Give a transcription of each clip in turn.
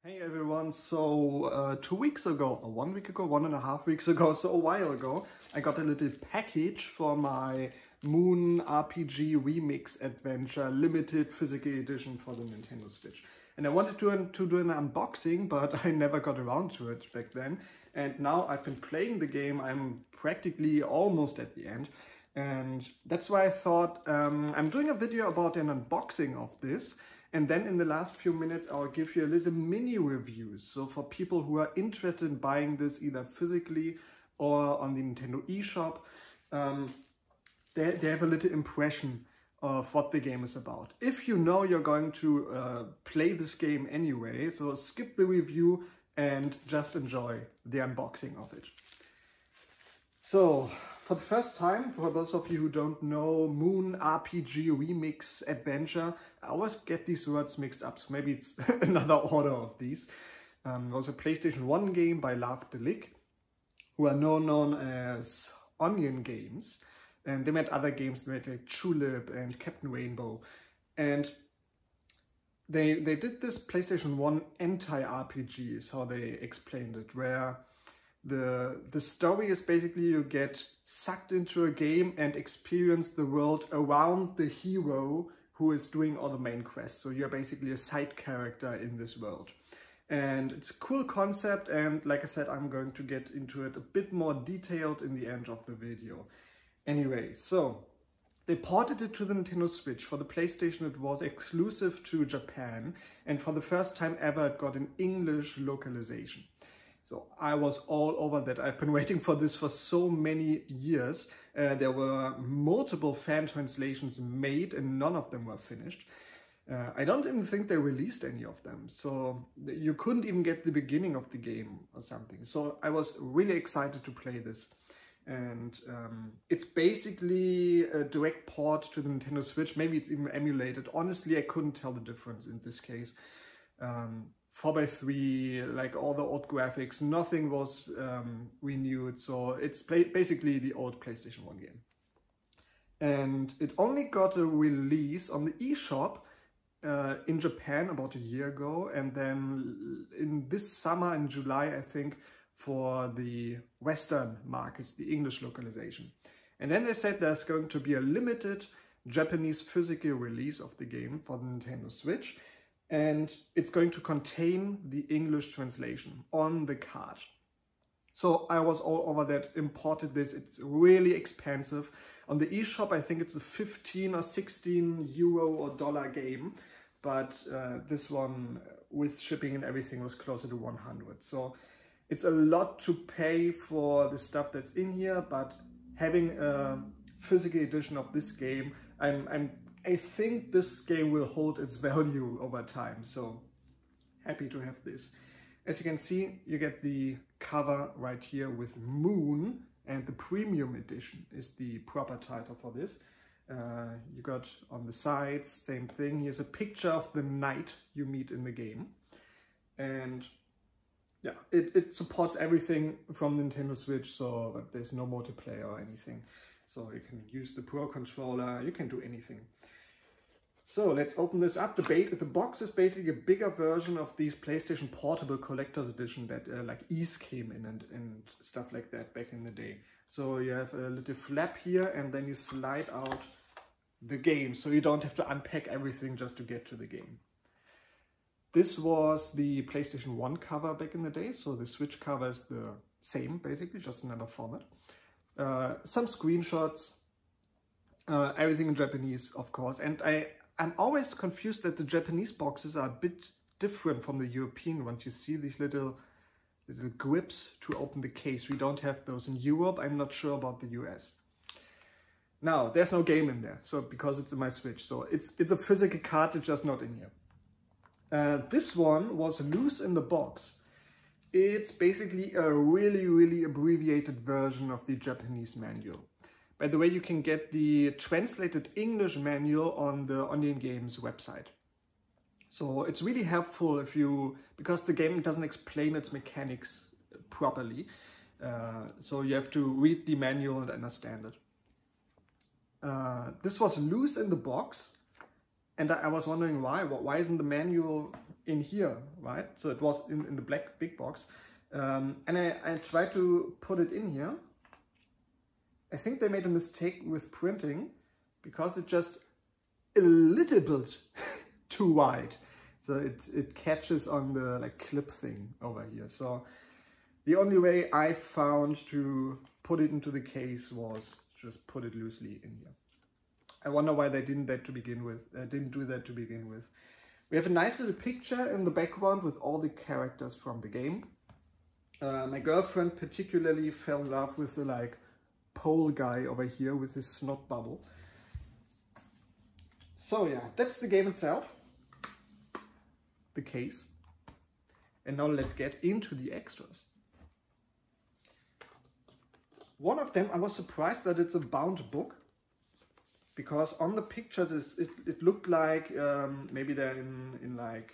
Hey everyone, so 2 weeks ago, or 1 week ago, 1.5 weeks ago, so a while ago, I got a little package for my Moon RPG Remix Adventure Limited Physical Edition for the Nintendo Switch. And I wanted to do an unboxing, but I never got around to it back then. And now I've been playing the game, I'm practically almost at the end. And that's why I thought I'm doing a video about an unboxing of this. And then in the last few minutes, I'll give you a little mini review. So for people who are interested in buying this either physically or on the Nintendo eShop, they have a little impression of what the game is about. If you know you're going to play this game anyway, so skip the review and just enjoy the unboxing of it. So, for the first time, for those of you who don't know, Moon RPG Remix Adventure, I always get these words mixed up, so maybe it's another order of these. It was a PlayStation 1 game by Love Delic, who are known as Onion Games. And they made other games, they made like Tulip and Captain Rainbow. And they did this PlayStation 1 anti-RPG, is how they explained it, where the story is basically you get sucked into a game and experience the world around the hero who is doing all the main quests. So you're basically a side character in this world. And it's a cool concept, and like I said, I'm going to get into it a bit more detailed in the end of the video. Anyway, so they ported it to the Nintendo Switch. For the PlayStation it was exclusive to Japan, and for the first time ever it got an English localization. So I was all over that. I've been waiting for this for so many years. There were multiple fan translations made and none of them were finished. I don't even think they released any of them. So you couldn't even get the beginning of the game or something. So I was really excited to play this. And it's basically a direct port to the Nintendo Switch. Maybe it's even emulated. Honestly, I couldn't tell the difference in this case. 4:3, like all the old graphics, nothing was renewed, so it's basically the old PlayStation 1 game. And it only got a release on the eShop in Japan about a year ago, and then in this summer, in July, I think, for the Western markets, the English localization. And then they said there's going to be a limited Japanese physical release of the game for the Nintendo Switch, and it's going to contain the English translation on the card. So I was all over that, imported this. It's really expensive. On the eShop, I think it's a 15 or 16 euro or dollar game, but this one with shipping and everything was closer to 100. So it's a lot to pay for the stuff that's in here, but having a physical edition of this game, I think this game will hold its value over time, so happy to have this. As you can see, you get the cover right here with Moon, and the premium edition is the proper title for this. You got on the sides, same thing. Here's a picture of the knight you meet in the game. And yeah, it supports everything from Nintendo Switch, so there's no multiplayer or anything. So you can use the Pro Controller, you can do anything. So let's open this up. The box is basically a bigger version of these PlayStation Portable Collector's Edition that like Ease came in and stuff like that back in the day. So you have a little flap here and then you slide out the game, so you don't have to unpack everything just to get to the game. This was the PlayStation 1 cover back in the day, so the Switch cover is the same basically, just another format. Some screenshots, everything in Japanese of course, and I'm always confused that the Japanese boxes are a bit different from the European ones. You see these little grips to open the case. We don't have those in Europe. I'm not sure about the US. Now, there's no game in there, so because it's in my Switch. So it's a physical cartridge, just not in here. This one was loose in the box. It's basically a really abbreviated version of the Japanese manual. By the way, you can get the translated English manual on the Onion Games website. So it's really helpful because the game doesn't explain its mechanics properly. So you have to read the manual and understand it. This was loose in the box, and I was wondering why. Why isn't the manual in here, right? So it was in the black big box. And I tried to put it in here. I think they made a mistake with printing because it's just a little bit too wide. So it catches on the like clip thing over here. So the only way I found to put it into the case was just put it loosely in here. I wonder why they didn't do that to begin with. We have a nice little picture in the background with all the characters from the game. My girlfriend particularly fell in love with the like pole guy over here with his snot bubble. So yeah, that's the game itself, the case. And now let's get into the extras. One of them, I was surprised that it's a bound book, because on the picture it looked like maybe they're in like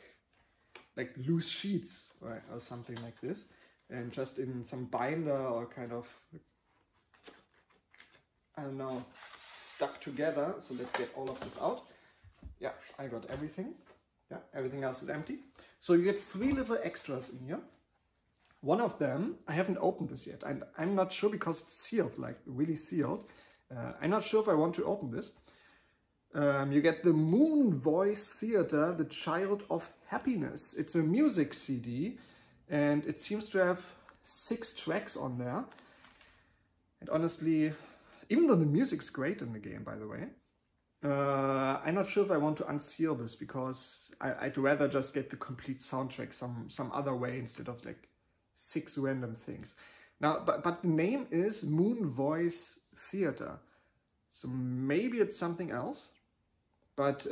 loose sheets, right, or something like this, and just in some binder or kind of, I don't know, stuck together. So let's get all of this out. Yeah, I got everything. Yeah, everything else is empty. So you get 3 little extras in here. One of them, I haven't opened this yet. I'm not sure because it's sealed, like really sealed. I'm not sure if I want to open this. You get the Moon Voice Theater, The Child of Happiness. It's a music CD and it seems to have 6 tracks on there. And honestly, even though the music's great in the game, by the way, I'm not sure if I want to unseal this because I'd rather just get the complete soundtrack some other way instead of like 6 random things. Now, but the name is Moon Voice Theater, so maybe it's something else. But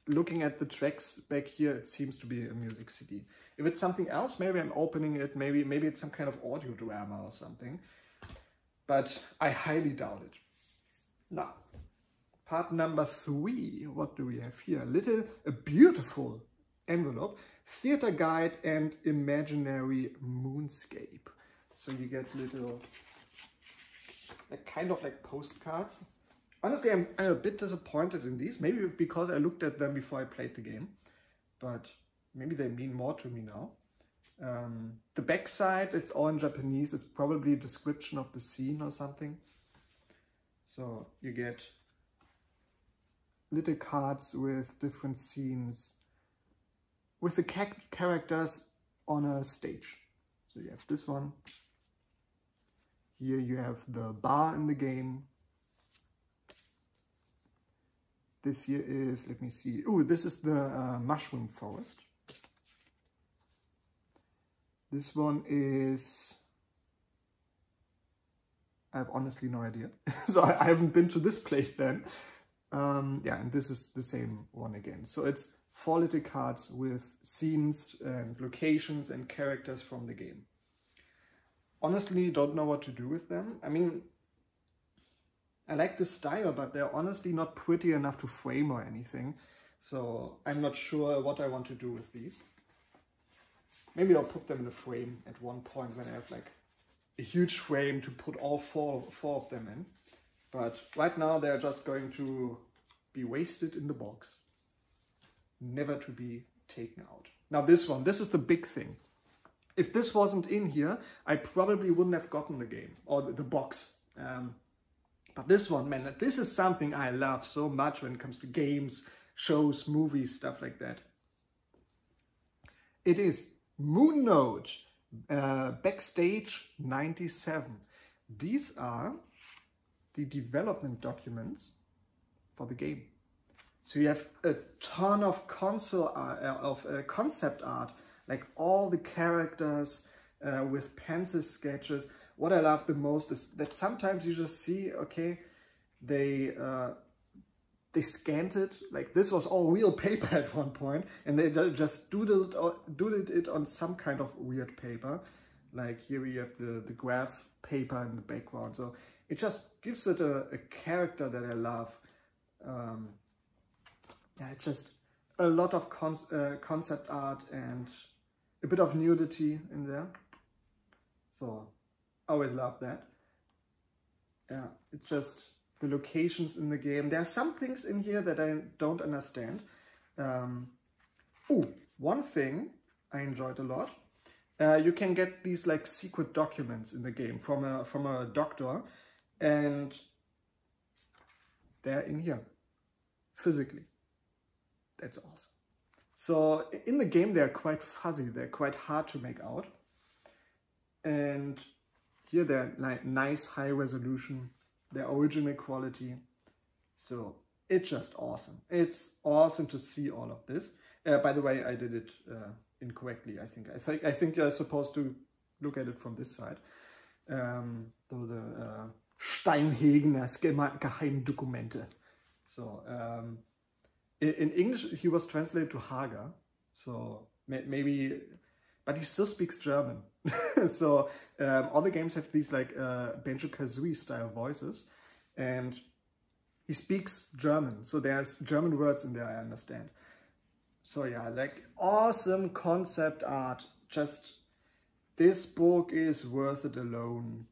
looking at the tracks back here, it seems to be a music CD. If it's something else, maybe I'm opening it. Maybe it's some kind of audio drama or something. But I highly doubt it. Now, part number 3. What do we have here? A beautiful envelope. Theater Guide and Imaginary Moonscape. So you get little, like, kind of like postcards. Honestly, I'm a bit disappointed in these. Maybe because I looked at them before I played the game. But maybe they mean more to me now. The back side, it's all in Japanese. It's probably a description of the scene or something. So you get little cards with different scenes, with the characters on a stage. So you have this one. Here you have the bar in the game. This here is, let me see. Oh, this is the mushroom forest. This one is, I have honestly no idea. So I haven't been to this place then. Yeah, and this is the same one again. So it's 4 little cards with scenes and locations and characters from the game. Honestly, don't know what to do with them. I mean, I like the style, but they're honestly not pretty enough to frame or anything. So I'm not sure what I want to do with these. Maybe I'll put them in a frame at one point when I have like a huge frame to put all four of them in. But right now they're just going to be wasted in the box, never to be taken out. Now this one, this is the big thing. If this wasn't in here, I probably wouldn't have gotten the game or the box. But this one, man, this is something I love so much when it comes to games, shows, movies, stuff like that. It is Moon Note Backstage 97. These are the development documents for the game. So you have a ton of concept art, like all the characters with pencil sketches. What I love the most is that sometimes you just see, okay, they scanned it, like this was all real paper at one point, and they just doodled it on some kind of weird paper. Like here we have the graph paper in the background. So it just gives it a character that I love. Yeah, it's just a lot of concept art and a bit of nudity in there. So I always love that. Yeah, it's just the locations in the game. There are some things in here that I don't understand. Oh, one thing I enjoyed a lot, you can get these like secret documents in the game from a doctor, and they're in here physically. That's awesome. So in the game they're quite fuzzy, they're quite hard to make out, and here they're like nice high resolution, they're original quality. So it's just awesome. It's awesome to see all of this. By the way, I did it incorrectly. I think you're supposed to look at it from this side. So the Steinhegeners Geheimdokumente. So in English he was translated to Hager. So maybe, but he still speaks German. So all the games have these like Banjo-Kazooie style voices, and he speaks German. So there's German words in there, I understand. So yeah, like awesome concept art. Just this book is worth it alone.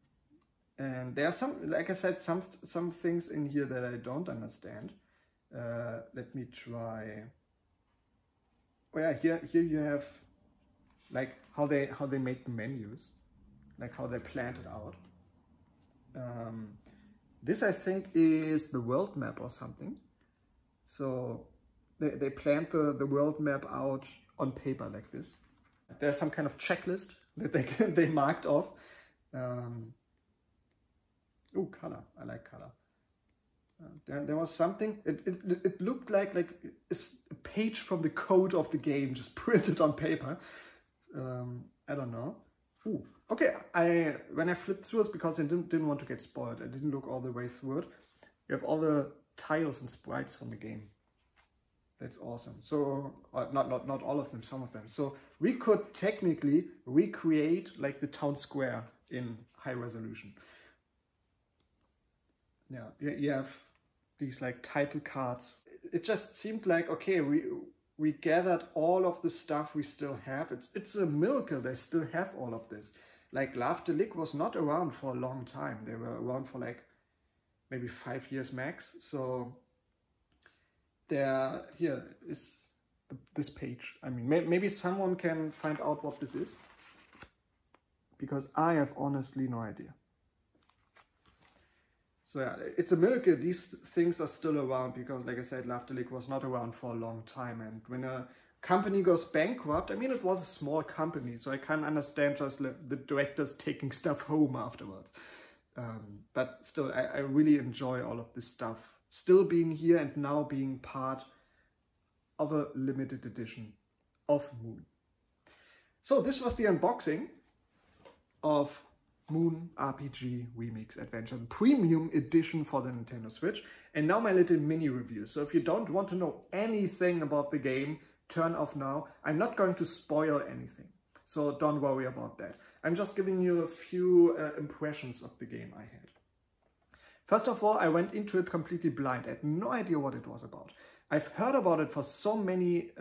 And there are some, like I said, some things in here that I don't understand. Let me try. Oh yeah, here you have like how they make the menus, like how they planned it out. This I think is the world map or something. So they planned the world map out on paper like this. There's some kind of checklist that they marked off. Oh, color. I like color. There was something. It looked like a page from the code of the game just printed on paper. I don't know. Ooh. Okay. When I flipped through it, because I didn't want to get spoiled, I didn't look all the way through it. You have all the tiles and sprites from the game. That's awesome. So not all of them, some of them. So we could technically recreate like the town square in high resolution. Yeah, you have these like title cards. It just seemed like, okay, we gathered all of the stuff we still have. It's a miracle they still have all of this. Like Laughter Lick was not around for a long time. They were around for like maybe 5 years max. So here is this page. I mean, maybe someone can find out what this is, because I have honestly no idea. So yeah, it's a miracle these things are still around, because like I said, Laughter Lick was not around for a long time. And when a company goes bankrupt, I mean, it was a small company, so I can't understand just the directors taking stuff home afterwards. But still, I really enjoy all of this stuff still being here and now being part of a limited edition of Moon. So this was the unboxing of Moon RPG Remix Adventure, the premium edition for the Nintendo Switch. And now my little mini review. So if you don't want to know anything about the game, turn off now. I'm not going to spoil anything, so don't worry about that. I'm just giving you a few impressions of the game I had. First of all, I went into it completely blind. I had no idea what it was about. I've heard about it for so many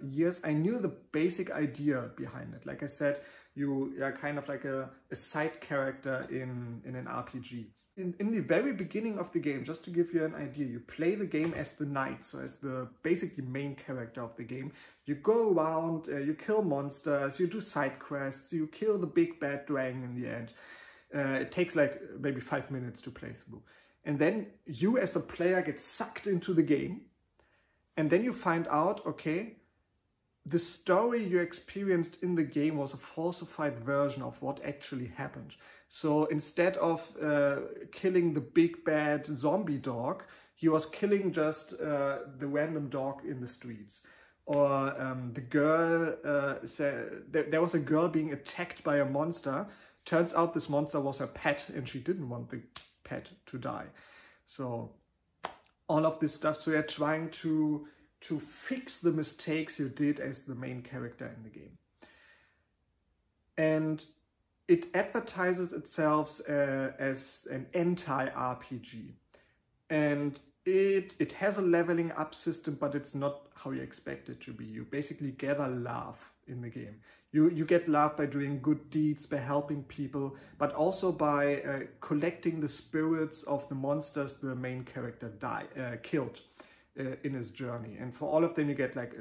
years. I knew the basic idea behind it. Like I said, you are kind of like a side character in an RPG. In the very beginning of the game, just to give you an idea, you play the game as the knight, so as the basically main character of the game. You go around, you kill monsters, you do side quests, you kill the big bad dragon in the end. It takes like maybe 5 minutes to play through. And then you as a player get sucked into the game. And then you find out, okay, the story you experienced in the game was a falsified version of what actually happened. So instead of killing the big bad zombie dog, he was killing just the random dog in the streets. Or the girl, there was a girl being attacked by a monster. Turns out this monster was her pet and she didn't want the pet to die. So all of this stuff. So you're trying to fix the mistakes you did as the main character in the game. And it advertises itself as an anti-RPG. And it has a leveling up system, but it's not how you expect it to be. You basically gather love in the game. You get love by doing good deeds, by helping people, but also by collecting the spirits of the monsters the main character killed in his journey. And for all of them you get like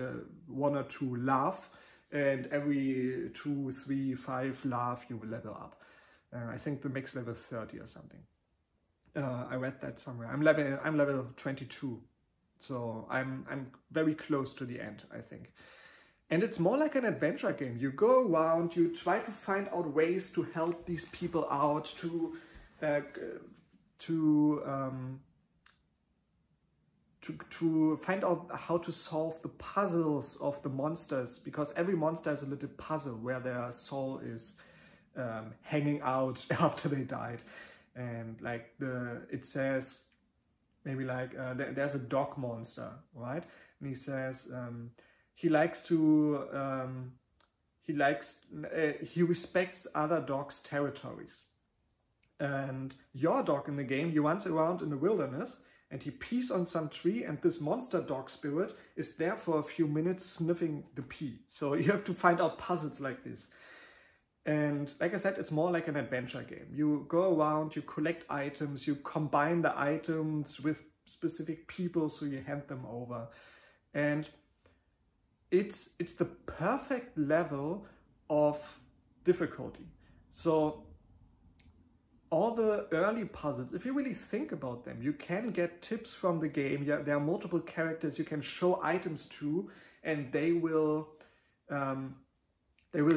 1 or 2 love, and every 2, 3, 5 laugh you will level up. I think the max level 30 or something. I read that somewhere. I'm level 22, so I'm very close to the end, I think. And it's more like an adventure game. You go around, you try to find out ways to help these people out, to find out how to solve the puzzles of the monsters, because every monster has a little puzzle where their soul is hanging out after they died. And like it says maybe like there's a dog monster, right? And he says he respects other dogs' territories. And your dog in the game, he runs around in the wilderness and he pees on some tree, and this monster dog spirit is there for a few minutes sniffing the pee. So you have to find out puzzles like this. And like I said, it's more like an adventure game. You go around, you collect items, you combine the items with specific people, so you hand them over. And it's the perfect level of difficulty. So all the early puzzles, if you really think about them, you can get tips from the game. Yeah, there are multiple characters you can show items to, and they will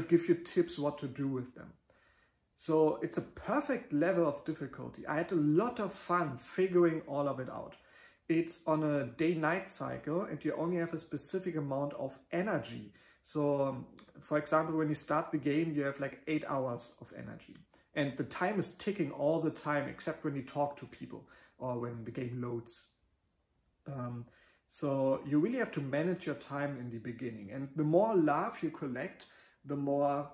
give you tips what to do with them. So it's a perfect level of difficulty. I had a lot of fun figuring all of it out. It's on a day-night cycle, and you only have a specific amount of energy. So for example, when you start the game, you have like 8 hours of energy. And the time is ticking all the time, except when you talk to people or when the game loads. So you really have to manage your time in the beginning. And the more love you collect, the more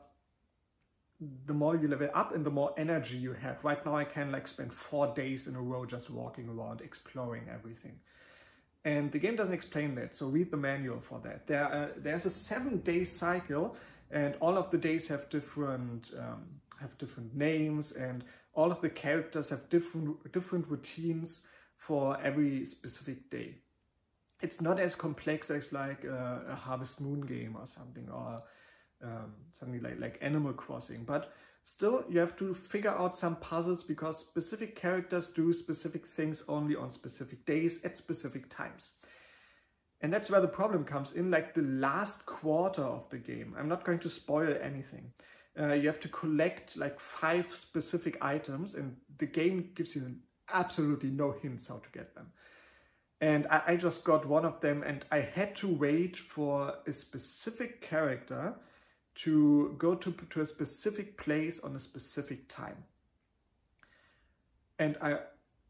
you level up and the more energy you have. Right now I can like spend 4 days in a row just walking around, exploring everything. And the game doesn't explain that, so read the manual for that. There's a 7-day cycle, and all of the days have different names, and all of the characters have different routines for every specific day. It's not as complex as like a Harvest Moon game or something, or something like Animal Crossing, but still you have to figure out some puzzles, because specific characters do specific things only on specific days at specific times. And that's where the problem comes in, like the last quarter of the game. I'm not going to spoil anything. You have to collect like 5 specific items, and the game gives you absolutely no hints how to get them. And I just got one of them, and I had to wait for a specific character to go to a specific place on a specific time. And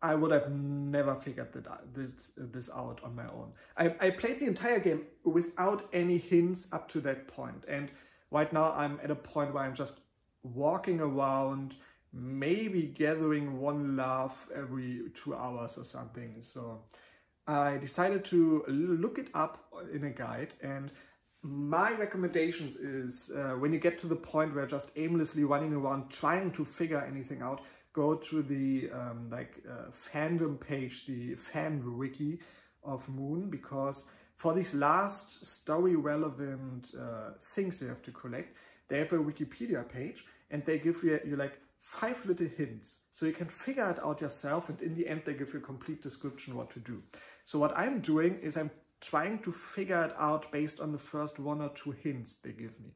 I would have never figured this out on my own. I played the entire game without any hints up to that point. And right now I'm at a point where I'm just walking around, maybe gathering 1 laugh every 2 hours or something. So I decided to look it up in a guide, and my recommendations is when you get to the point where just aimlessly running around trying to figure anything out, go to the fandom page, the fan wiki of Moon, because for these last story relevant things you have to collect, they have a Wikipedia page, and they give you like 5 little hints, so you can figure it out yourself, and in the end they give you a complete description what to do. So what I'm doing is I'm trying to figure it out based on the first 1 or 2 hints they give me.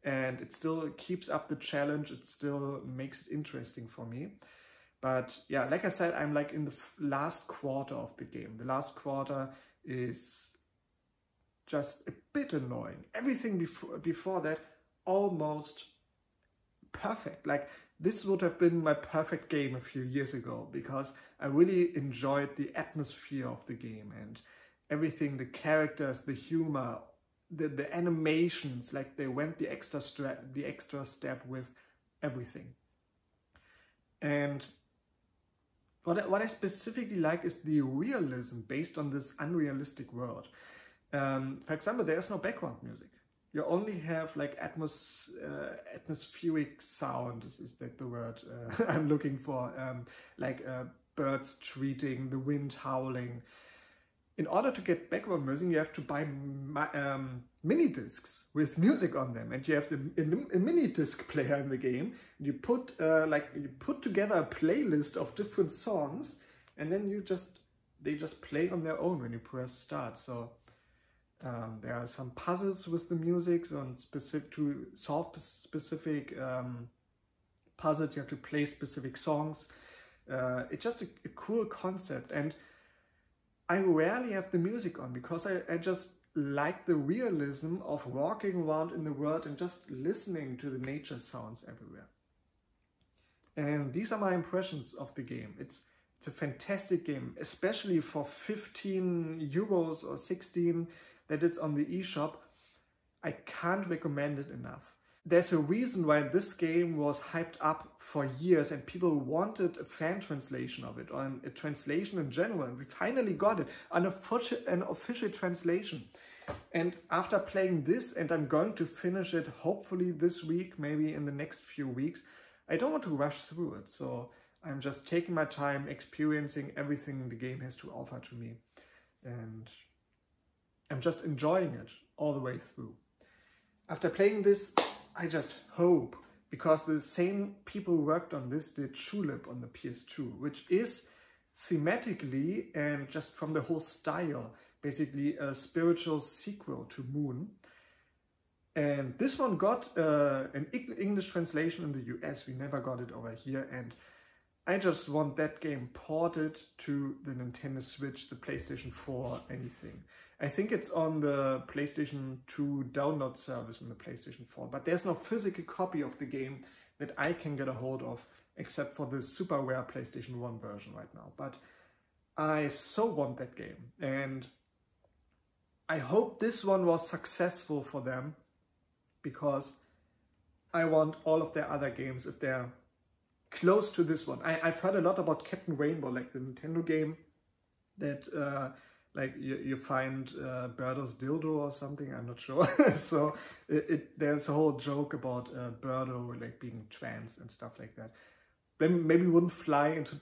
And it still keeps up the challenge, it still makes it interesting for me. But yeah, like I said, I'm like in the last quarter of the game. The last quarter is just a bit annoying. Everything before that, almost perfect. Like, this would have been my perfect game a few years ago, because I really enjoyed the atmosphere of the game and everything, the characters, the humor, the animations, like they went the extra step with everything. And what I specifically like is the realism based on this unrealistic world. For example, there's no background music. You only have like atmospheric sound, is that the word I'm looking for, like birds tweeting, the wind howling. in order to get background music, you have to buy mini discs with music on them, and you have a mini disc player in the game. You put you put together a playlist of different songs, and then they just play on their own when you press start. So there are some puzzles with the music, so to solve specific puzzles, you have to play specific songs. It's just a cool concept, and I rarely have the music on because I just like the realism of walking around in the world and just listening to the nature sounds everywhere. And these are my impressions of the game. It's a fantastic game, especially for 15 euros or 16 that it's on the eShop. I can't recommend it enough. There's a reason why this game was hyped up for years and people wanted a fan translation of it, or a translation in general, and we finally got it, an official translation. And after playing this, and I'm going to finish it hopefully this week, maybe in the next few weeks, I don't want to rush through it, so I'm just taking my time, experiencing everything the game has to offer to me, and I'm just enjoying it all the way through. After playing this, I just hope, because the same people who worked on this did Tulip on the PS2, which is thematically and just from the whole style, basically a spiritual sequel to Moon. And this one got an English translation in the US. We never got it over here, and I just want that game ported to the Nintendo Switch, the PlayStation 4, anything. I think it's on the PlayStation 2 download service in the PlayStation 4, but there's no physical copy of the game that I can get a hold of, except for the super rare PlayStation 1 version right now. But I so want that game, and I hope this one was successful for them, because I want all of their other games, if they're close to this one. I've heard a lot about Captain Rainbow, like the Nintendo game that like you find Birdo's dildo or something, I'm not sure. So there's a whole joke about Birdo like being trans and stuff like that. Maybe wouldn't fly into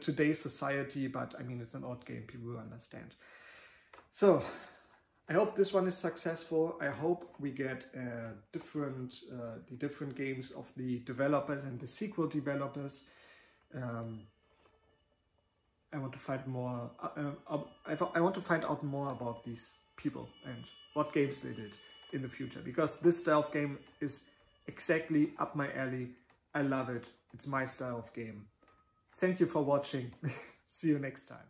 today's society, but I mean, it's an old game, people will understand. So I hope this one is successful. I hope we get the different games of the developers and the sequel developers. I want to find more. I want to find out more about these people and what games they did in the future, because this style of game is exactly up my alley. I love it. It's my style of game. Thank you for watching. See you next time.